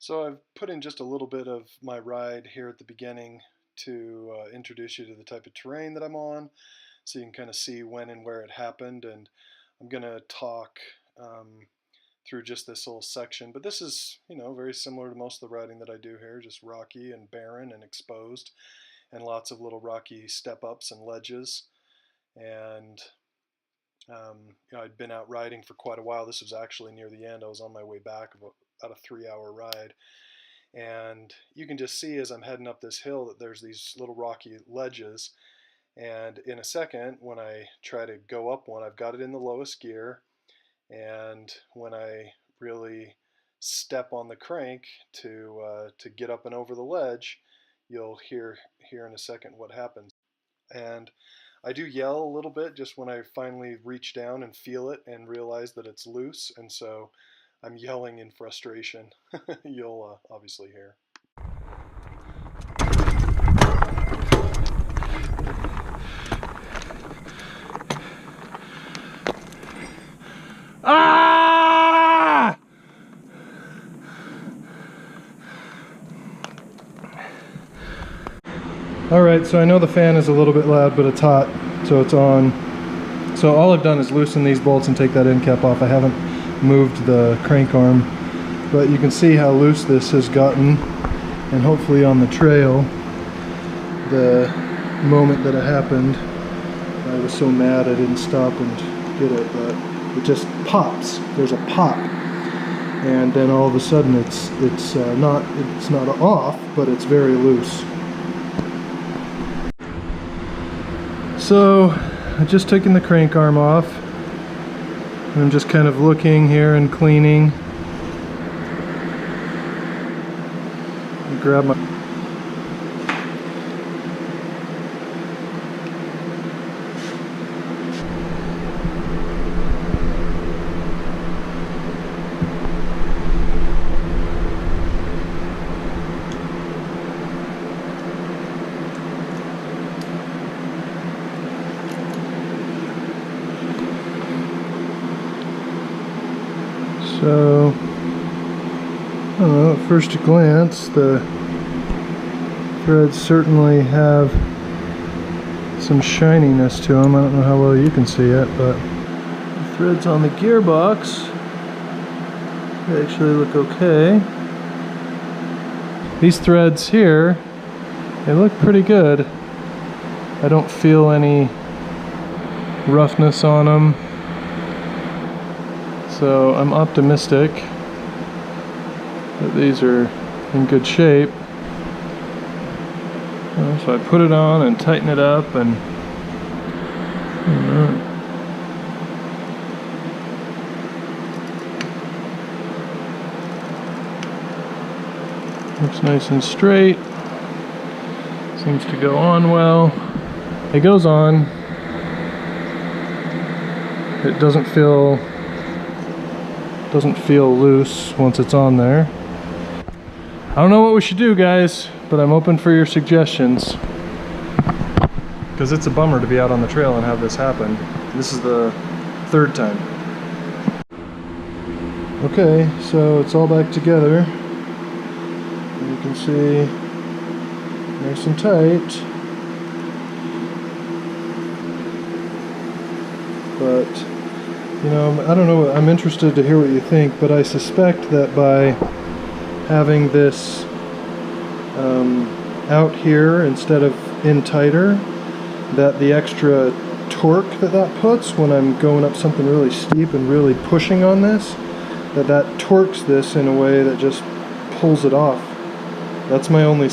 So I've put in just a little bit of my ride here at the beginning to introduce you to the type of terrain that I'm on, so you can kind of see when and where it happened. And I'm going to talk through just this little section, but this is, very similar to most of the riding that I do here, just rocky and barren and exposed, and lots of little rocky step-ups and ledges. And I'd been out riding for quite a while. This was actually near the end. I was on my way back, about a 3-hour ride. And you can just see as I'm heading up this hill that there's these little rocky ledges. And in a second, when I try to go up one, I've got it in the lowest gear. And when I really step on the crank to get up and over the ledge, you'll hear here in a second what happens. And I do yell a little bit just when I finally reach down and feel it and realize that it's loose, and so I'm yelling in frustration. You'll obviously hear. Ah! Alright, so I know the fan is a little bit loud, but it's hot, so it's on. So all I've done is loosen these bolts and take that end cap off. I haven't moved the crank arm, but you can see how loose this has gotten, and hopefully on the trail, the moment that it happened, I was so mad I didn't stop and get it, but it just pops. There's a pop, and then all of a sudden it's not off, but it's very loose. So I've just taken the crank arm off. I'm just kind of looking here and cleaning. Grab my So, I don't know, at first glance, the threads certainly have some shininess to them. I don't know how well you can see it, but the threads on the gearbox, they actually look okay. These threads here, they look pretty good. I don't feel any roughness on them. So I'm optimistic that these are in good shape. So I put it on and tighten it up, and looks nice and straight. Seems to go on well. It goes on. It doesn't feel loose once it's on there. I don't know what we should do, guys, but I'm open for your suggestions, because it's a bummer to be out on the trail and have this happen. This is the third time. Okay, so it's all back together. And you can see nice and tight, but I don't know, I'm interested to hear what you think, but I suspect that by having this out here instead of in tighter, that the extra torque that puts when I'm going up something really steep and really pushing on this, that torques this in a way that just pulls it off. That's my only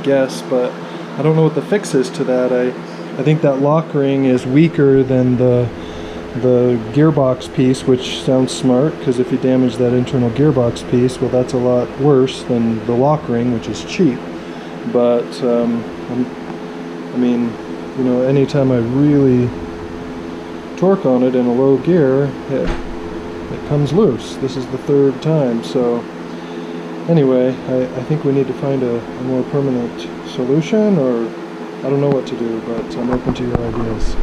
guess, but I don't know what the fix is to that. I think that lock ring is weaker than the gearbox piece, which sounds smart, because if you damage that internal gearbox piece, well, that's a lot worse than the lock ring, which is cheap. But I mean, anytime I really torque on it in a low gear, it comes loose. This is the third time. So anyway, I think we need to find a more permanent solution, or I don't know what to do, but I'm open to your ideas.